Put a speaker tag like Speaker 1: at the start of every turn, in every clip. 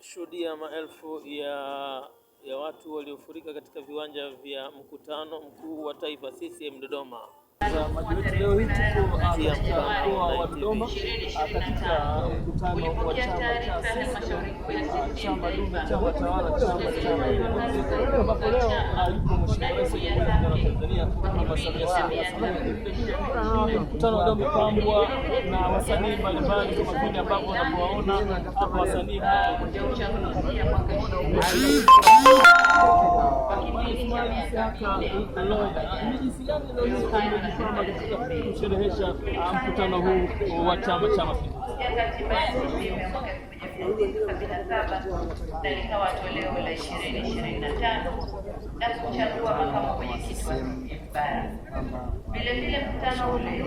Speaker 1: kushuhudia maelfu ya watu waliofurika katika viwanja vya mkutano mkuu wa taifa CCM Dodoma.
Speaker 2: Leo hii tuko katika mkoa wa Dodoma katika mkutano wa chama dume chama tawala chama cha ambapo leo yuko Mheshimiwa Rais wa Jamhuri ya Tanzania Mama Samia Suluhu Hassan. Mkutano leo umepambwa na wasanii mbalimbali kama vile ambavyo unapowaona hapa wasanii kusherehesha mkutano huu wa Chama cha Mapinduzi.
Speaker 3: Na likawa toleo la 2025 na kuchagua makamu mwenyekiti wa bara. Vile mkutano ule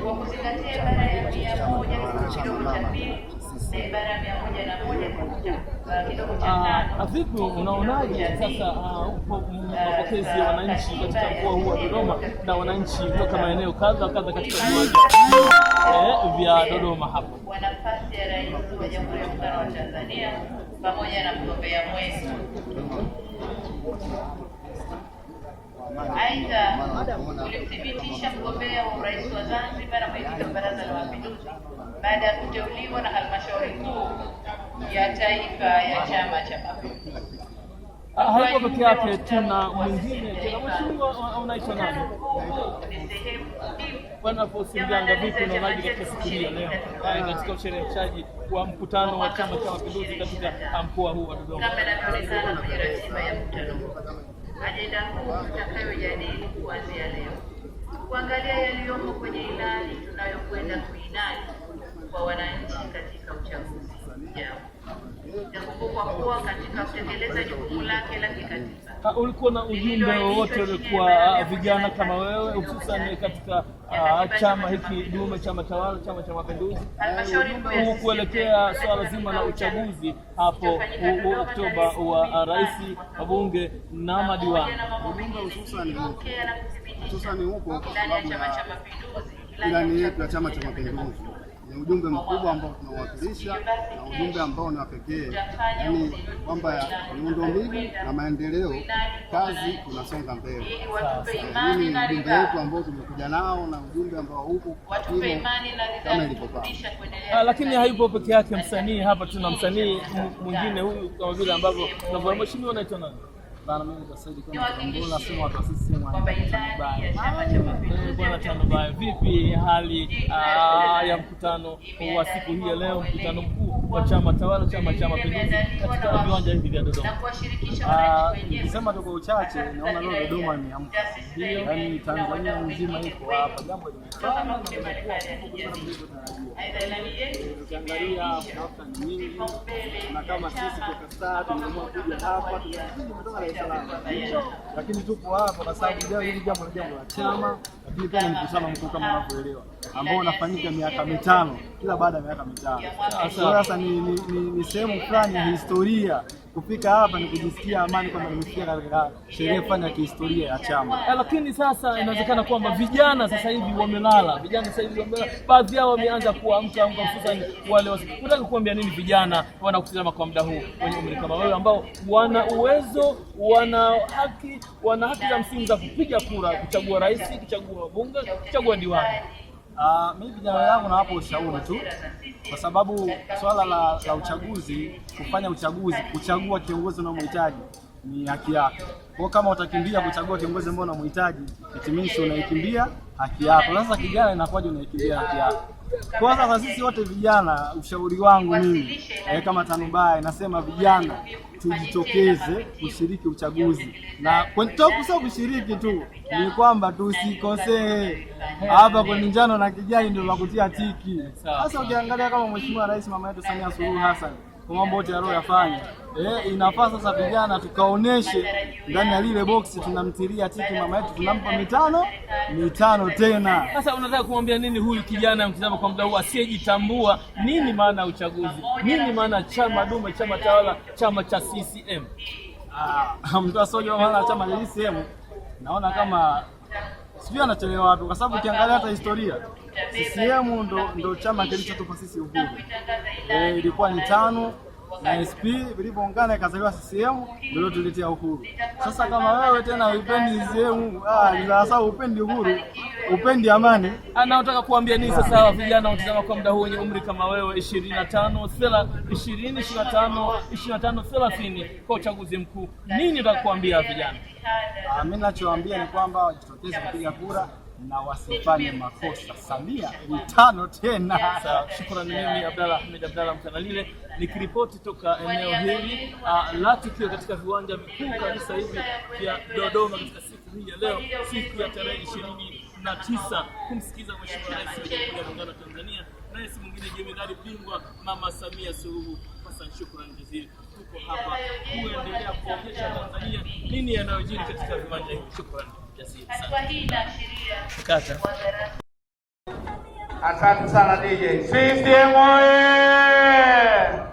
Speaker 3: wa kuzingatia ibara ya 100 kidogo cha 2 na ibara ya 101 kidogo cha 5.
Speaker 2: Vipi unaonaje sasa mapokezi ya wananchi katika mkoa huu wa Dodoma na wananchi kutoka maeneo kadha katika viwanja vya Dodoma hapo?
Speaker 3: Kwa nafasi ya Rais wa Jamhuri ya Muungano wa Tanzania pamoja na mgombea mwenza. Aidha, ulithibitisha mgombea wa urais wa Zanzibar na mwenyekiti wa Baraza la Mapinduzi baada ya kuteuliwa na halmashauri kuu ya taifa ya Chama cha Mapinduzi.
Speaker 2: Hapo peke yake tuna mwingine tena mheshimiwa unaitwa nani? Bwana Fosimjanga, vipi na maji katika siku hii leo katika ushereheshaji wa mkutano wa Chama cha Mapinduzi katika mkoa huu wa Dodoma?
Speaker 3: Kama inavyoonekana kwenye ratiba ya mkutano, ajenda kuu tutakayojadili kuanzia leo kuangalia yaliyomo kwenye ilani tunayokwenda kuinadi kwa wananchi katika uchaguzi ujao. Itakumbukwa kuwa katika kutekeleza jukumu lake la kikatiba,
Speaker 2: ulikuwa na ujumbe wowote ulikuwa vijana kama wewe hususan katika chama hiki dume chama tawala Chama cha Mapinduzi kuelekea swala zima la uchaguzi hapo Oktoba wa rais, wabunge na madiwani?
Speaker 4: Ujumbe hususan huko kwa sababu ya ilani yetu ya Chama cha Mapinduzi ni ujumbe mkubwa ambao tunawakilisha na ujumbe ambao ni wa pekee, yaani kwamba miundombinu na maendeleo, kazi tunasonga mbele. Hii ni ujumbe wetu ambao tumekuja nao na ujumbe ambao huko kama ilipopaa.
Speaker 2: Lakini haipo peke yake msanii hapa, tuna msanii mwingine huyu kama vile ambavyo tunavyoona. Mheshimiwa unaitwa nani?
Speaker 4: Bana mimi Saidi kama Mbona sema watu sisi
Speaker 2: Bwana Tanobaya, vipi hali ya mkutano wa siku hii ya leo, mkutano mkuu wa chama tawala Chama cha Mapinduzi katika viwanja hivi vya Dodoma?
Speaker 4: Nikisema kwa uchache naona leo Dodoma ni amka, yaani Tanzania nzima iko hapa, jambo limefana ukiangalia hapa ni nyingi, na kama sisi kwa Star tumeamua kuja hapa, tumetoka Dar es Salaam, lakini tupo hapa kwa sababu leo hili jambo la chama, lakini pia ni mkutano mkuu kama unavyoelewa ambao unafanyika miaka mitano, kila baada ya miaka mitano. Sasa ni sehemu fulani ya historia. Kufika hapa ni kujisikia amani kwamba nimefikia katika sherehe fulani ya kihistoria ya chama.
Speaker 2: Lakini sasa inawezekana kwamba vijana sasa hivi wamelala, baadhi yao wameanza kuamka hususan wale unataka kuambia nini vijana wanakutazama kwa muda huu wenye umri kama wewe ambao wana uwezo, wana haki za msingi za kupiga kura, kuchagua rais, kuchagua wabunge, kuchagua diwani?
Speaker 4: Mimi vijana wangu na hapo ushauri tu, kwa sababu swala la uchaguzi, kufanya uchaguzi, kuchagua kiongozi unamhitaji ni haki yako. Kwa kama utakimbia kuchagua kiongozi ambao unamhitaji, itimisho unaikimbia haki yako. Sasa kijana inakuwaje unaikimbia haki yako? Kwa sasa sisi wote vijana, ushauri wangu mimi kama Tanobaya nasema vijana tujitokeze kushiriki uchaguzi, na sio kushiriki tu, ni kwamba tusikosee. Hapa kwa njano na kijani ndio wakutia tiki. Sasa ukiangalia kama Mheshimiwa Rais Mama yetu Samia Suluhu Hassan kwa mambo yote aliyofanya, inafaa sasa vijana tukaoneshe ndani ya lile box tunamtilia tiki mama yetu, tunampa mitano tena.
Speaker 2: Sasa unataka kumwambia nini huyu kijana mtazama kwa muda huu asiyejitambua? Nini maana ya uchaguzi? Nini maana chama dume chama tawala Chama cha CCM?
Speaker 4: Mtu asojua maana chama cha CCM, naona kama sijui anachelewa wapi, kwa sababu ukiangalia hata historia CCM ndo chama kilichotupa sisi uhuru. Ilikuwa ni 5 na SP vilivyoungana ikazaliwa CCM, ndio tuletea uhuru. Sasa kama wewe tena upendi CCM, sasa upendi uhuru, upendi amani,
Speaker 2: anaotaka kuambia nini sasa vijana watazama kwa muda huu wenye umri kama wewe 25-30 kwa uchaguzi mkuu, nini unataka kuambia vijana?
Speaker 4: Mimi ninachowaambia ni kwamba wajitokeze kupiga kura na wasifanye makosa. Samia ni tano tena.
Speaker 2: Sawa, shukrani. Mimi Ahmed Abdalla Mkanalile nikiripoti toka eneo hili la tukio katika viwanja vikuu kabisa hivi vya Dodoma katika siku hii ya leo, siku ya tarehe 29 kumsikiza Mheshimiwa Rais wa Jamhuri ya Muungano wa Tanzania, rais mwingine jemedari bingwa Mama Samia Suluhu Hassan. Shukrani jazili. Tuko hapa kuendelea kuonyesha Tanzania nini yanayojiri katika viwanja hivi. Shukrani jazili sana. Kata.
Speaker 5: Asante sana DJ. CCM oye!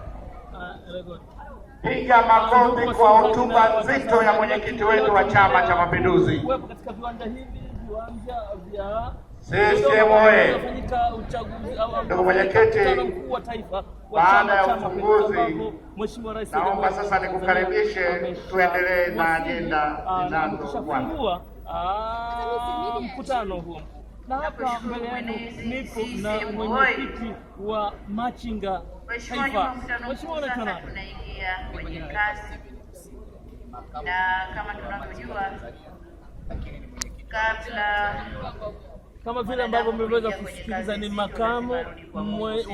Speaker 5: Piga makofi kwa hotuba nzito ya mwenyekiti wetu wa Chama cha Mapinduzi.
Speaker 2: Kuwepo katika viwanja hivi, viwanja vya
Speaker 5: CCM oye! Ndugu mwenyekiti, baada ya ufunguzi, naomba sasa nikukaribishe tuendelee na agenda zinazofuata.
Speaker 2: Mkutano huo. Na hapa mbele yenu nipo na mwenyekiti wa Machinga Taifa. Mheshimiwa Onekana.
Speaker 3: Tunaingia kwenye kazi. Na kama tunavyojua kabla
Speaker 2: kama vile ambavyo mmeweza kusikiliza ni makamu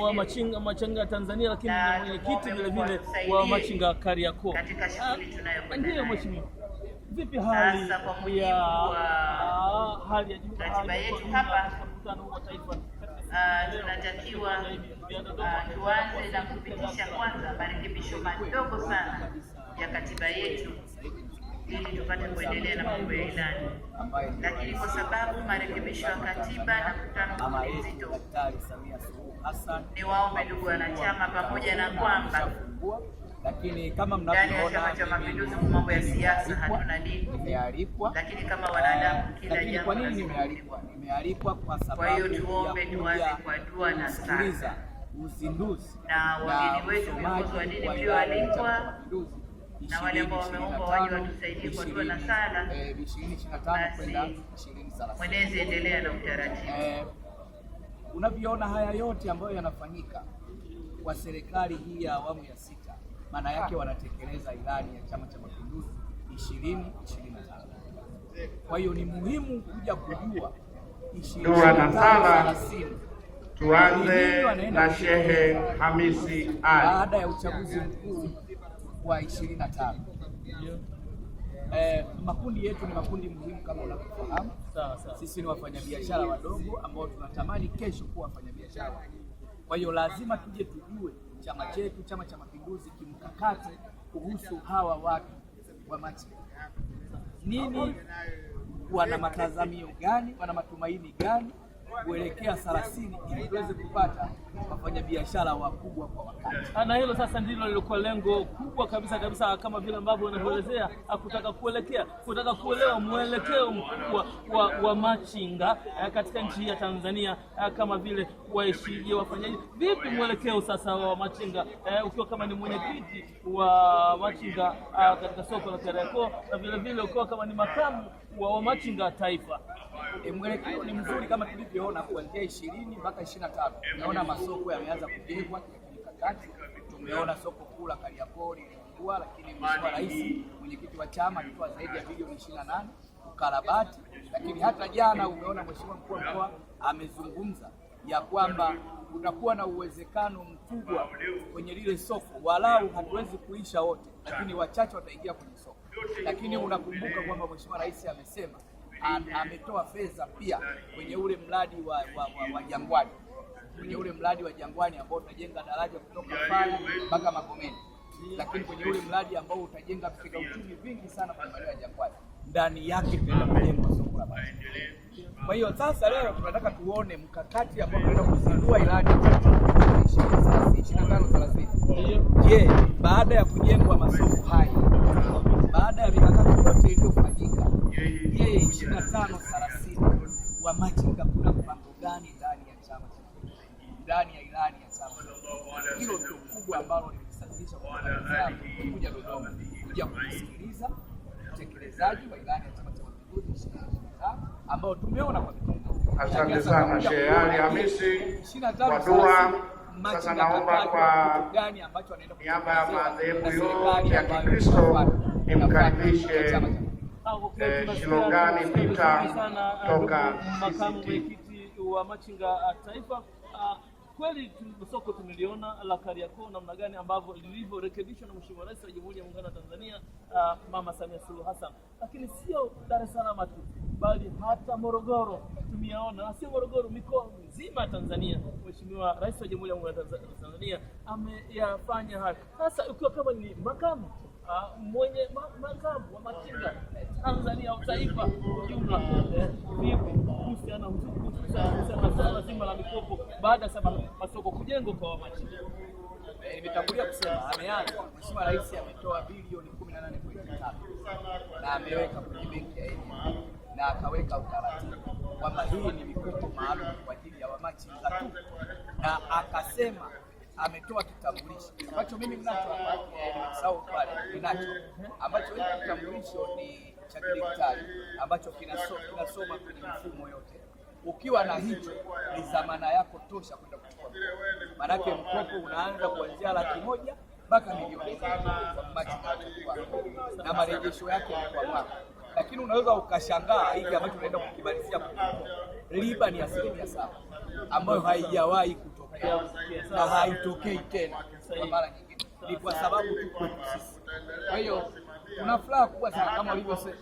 Speaker 2: wa Machinga Tanzania, lakini ni mwenyekiti vile vile wa Machinga Kariakoo.
Speaker 3: Katika shughuli tunayokwenda.
Speaker 2: Ndio mheshimiwa. Vipi hali ya
Speaker 3: ratiba yetu hapa? Tunatakiwa tuanze na kupitisha kwanza marekebisho madogo sana ya katiba yetu ili tupate kuendelea na mambo ya ilani. Lakini kwa sababu marekebisho ya katiba na mkutano mzito, ni waombe ndugu wanachama, pamoja na kwamba
Speaker 6: lakini kama
Speaker 3: ndani ya Chama cha Mapinduzi kwa mambo ya siasa hatuna dini,
Speaker 6: nimealikwa,
Speaker 3: lakini kama wanadamu kila jambo.
Speaker 6: Kwa nini nimealikwa? Nimealikwa kwa sababu,
Speaker 3: kwa hiyo tuombe tuanze kwa dua na sala,
Speaker 6: uzinduzi
Speaker 3: na wageni wetu viongozi wa dini mlioalikwa na wale ambao wameomba waje watusaidie kwa dua na sala
Speaker 6: 2025 kwenda 2030.
Speaker 3: Mwenezi endelea na utaratibu.
Speaker 6: Unavyoona haya yote ambayo yanafanyika kwa serikali hii ya awamu ya 6, maana yake wanatekeleza ilani ya Chama cha Mapinduzi 2025. Kwa hiyo ni muhimu kuja kujua
Speaker 5: 2030. Tuanze na Shehe Hamisi Ali.
Speaker 6: Baada ya uchaguzi mkuu wa 25. Makundi yetu ni makundi muhimu kama unavyofahamu. Sisi ni wafanyabiashara wadogo ambao tunatamani kesho kuwa wafanyabiashara. Kwa hiyo lazima tuje tujue chama chetu, Chama cha Mapinduzi, kimkakati kuhusu hawa watu wa Machinga. Nini, wana matazamio gani, wana matumaini gani kuelekea 30 ili tuweze kupata wafanyabiashara wakubwa kwa wakati.
Speaker 2: Na hilo sasa ndilo lilikuwa lengo kubwa kabisa, kama vile ambavyo wanavyoelezea, kutaka kuelewa mwelekeo mkubwa wa Machinga katika nchi ya Tanzania, kama vile waishije, wafanyaje, vipi mwelekeo sasa wa Machinga, ukiwa kama ni mwenyekiti wa Machinga katika soko la Kariakoo, na vile vile ukiwa kama ni makamu wa Machinga Taifa.
Speaker 6: Mwelekeo ni mzuri kama tulivyoona kuanzia 20 mpaka 25. Tunaona masoko yameanza kujengwa kimkakati. Tumeona soko kuu la Kariakoo lilikuwa, lakini Mheshimiwa Rais, mwenyekiti wa chama, alitoa zaidi ya bilioni 28 ukarabati. Lakini hata jana umeona Mheshimiwa mkuu wa mkoa amezungumza ya kwamba kutakuwa na uwezekano mkubwa kwenye lile soko, walau hatuwezi kuisha wote, lakini wachache wataingia kwenye soko. Lakini unakumbuka kwamba Mheshimiwa Rais amesema ametoa fedha pia kwenye ule mradi wa Jangwani, kwenye ule mradi wa Jangwani ambao utajenga daraja kutoka pale mpaka Magomeni, lakini kwenye ule mradi ambao utajenga vitega uchumi vingi sana kwa maeneo ya Jangwani, ndani yake tunaenda kujenga soko la Machinga. Kwa hiyo sasa leo tunataka tuone mkakati ambao tunaenda kuzindua ilani ya 2025-30. Je, baada ya kujengwa masoko haya, baada ya mikakati yote iliyofanyika, 25-30 wa Machinga kuna mpango gani ndani ya chama, ndani ya ilani ya chama? Hilo ndio kubwa ambalo limesababisha kuhakikisha kwamba kuja Dodoma kuja kusikiliza utekelezaji wa ilani ya Chama cha Mapinduzi 2025 ambao tumeona kwa vitendo.
Speaker 5: Asante sana Sheikh Ali Hamisi kwa dua. Sasa naomba kwa niaba ya madhehebu yote ya Kikristo nimkaribishe Shilongani Peter toka
Speaker 2: makamu mwenyekiti wa Machinga Taifa. Kweli soko tumeliona la Kariakoo namna gani ambavyo lilivyorekebishwa na Mheshimiwa Rais wa Jamhuri ya Muungano wa Tanzania Mama Samia Suluhu Hassan, lakini sio Dar es Salaam tu bali hata Morogoro tumeona, na sio Morogoro, mikoa mizima Tanzania Mheshimiwa Rais wa Jamhuri ya Muungano wa Tanzania ameyafanya haya. Sasa ukiwa kama ni makamu mwenye makamu wa Machinga Tanzania au taifa kwa jumla, vipi kuhusiana na swala zima la mikopo baada ya masoko kujengwa kwa Machinga?
Speaker 6: Nimetangulia kusema ameanza Mheshimiwa Rais ametoa bilioni 18.5 na ameweka kwenye benki ya NMB na akaweka utaratibu kwamba hii ni mikopo maalum kwa ajili ya wamachinga tu, na akasema ametoa kitambulisho ambacho mimi ninacho sawa pale ninacho, ambacho hiki kitambulisho ni cha kidigitali ambacho kinasoma kwenye mifumo yote. Ukiwa na hicho ni dhamana yako tosha kwenda kuchukua mkopo. Maanake mkopo unaanza kuanzia $100,000 mpaka milioni kwa machinga na marejesho yake ni kwa mwaka. Lakini unaweza ukashangaa hiki ambacho unaenda kukibalizia riba ni 7% ambayo haijawahi kutokea na haitokei tena kwa mara nyingine. Ni kwa sababu tu kwetu sisi. Kwa hiyo kuna furaha kubwa sana kama ulivyosema.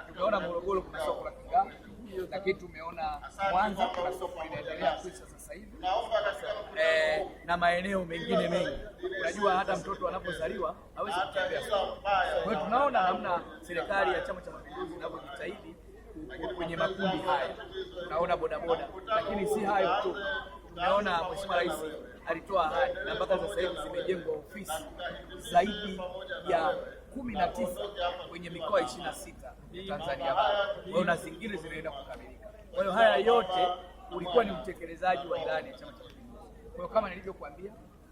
Speaker 6: Tumeona Morogoro kuna soko la Kigamboni, lakini tumeona Mwanza kuna soko linaendelea kuisha sasa hivi, na maeneo mengine mengi. Unajua hata mtoto anapozaliwa hawezi kutembea soko. Kwa hiyo tunaona namna serikali ya Chama cha Mapinduzi inavyojitahidi kwenye makundi haya. Tunaona bodaboda, lakini si hayo tu. Tumeona Mheshimiwa Rais alitoa ahadi na mpaka sasa hivi zimejengwa ofisi zaidi ya 19 kwenye mikoa 26 ya Tanzania bara. Kwa hiyo na zingine zinaenda kukamilika. Kwa hiyo haya yote ulikuwa ni utekelezaji wa ilani ya Chama cha Mapinduzi. Kwa hiyo kama nilivyokuambia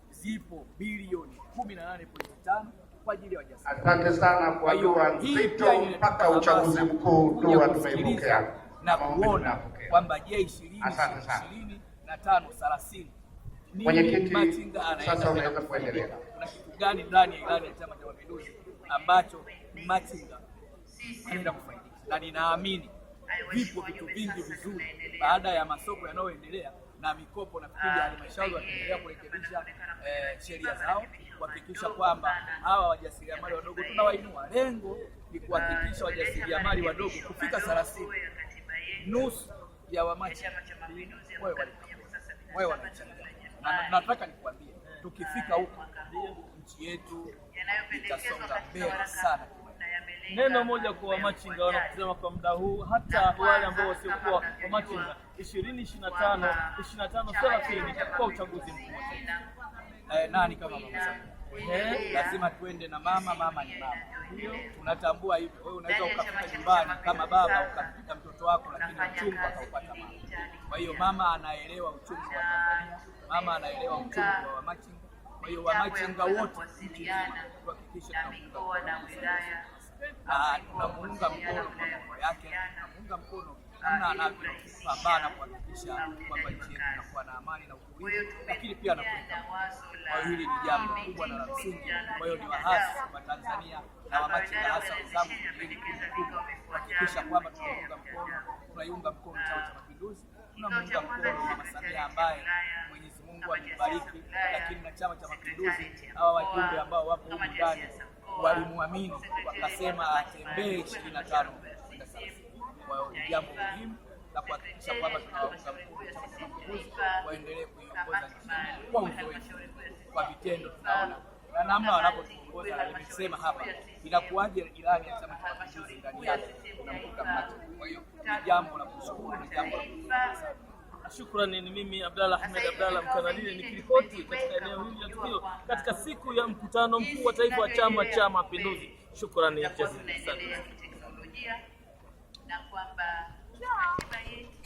Speaker 6: zipo bilioni 18.5 kwa ajili ya wajasiriamali.
Speaker 5: Asante sana kwa dua nzito mpaka uchaguzi mkuu dua tumeipokea
Speaker 6: na kuona kwamba J2025 30
Speaker 5: mwenyekiti sasa unaweza kuendelea.
Speaker 6: Kuna kitu gani ndani ya ilani ya Chama cha Mapinduzi ambacho machinga anaenda kufaidika? Na ninaamini vipo vitu vingi vizuri baada ya masoko yanayoendelea na mikopo. Nafikiri halmashauri wataendelea kurekebisha sheria zao kuhakikisha kwamba hawa wajasiriamali wadogo tunawainua. Lengo ni kuhakikisha wajasiriamali wadogo kufika 30, nusu ya wamachinga wao wanachangia. Na nataka nikwambie tukifika huko nchi yetu itasonga mbele sana.
Speaker 2: Neno moja kwa wamachinga wanasema kwa muda huu, hata wale ambao wasiokuwa wamachinga 2025 30 kwa uchaguzi mkuu.
Speaker 6: Nani kama mama Samia? Lazima tuende na mama ni mama. Tunatambua hivyo. Wewe unaweza ukafika nyumbani kama baba ukamkuta mtoto wako lakini uchungu akaupata mama. Kwa hiyo mama anaelewa uchungu wa Tanzania, mama anaelewa uchungu wa wamachinga. Kwa hiyo wamachinga wote tuhakikishe tunamuunga mkono kwa mambo yake, tunamuunga mkono namna anavyopambana kuhakikisha kwamba nchi yetu inakuwa na amani na utulivu, lakini pia anakwenda. Kwa hiyo hili ni jambo kubwa na la msingi. Kwa hiyo ni wahasi wa Tanzania na wamachinga hasa wenzangu ili kuhakikisha kwamba tunaiunga mkono Chama cha Mapinduzi, tunamuunga mkono Mama Samia ambaye Mwenyezi Mungu amembariki, lakini na Chama cha Mapinduzi hawa wajumbe ambao wapo huko ndani walimwamini wakasema atembee 25 kwenda 30. Kwa hiyo ni jambo muhimu la kuhakikisha kwamba tunawaunga mkono Chama cha Mapinduzi waendelee kuiongoza nchi kwa uzoefu, kwa vitendo. Tunaona na namna wanapotuongoza. Nimesema hapa inakuwaje ilani ya Chama cha Mapinduzi ndani yake tunamkuta machinga. Kwa hiyo ni jambo la kushukuru, ni jambo la kushukuru sana.
Speaker 2: Shukrani. Ni mimi Abdalla Ahmed Abdalla Mkanalile nikiripoti katika eneo hili la tukio katika siku ya mkutano mkuu wa taifa wa Chama cha Mapinduzi. Shukrani jazila.
Speaker 3: Teknolojia na kwamba katiba yetu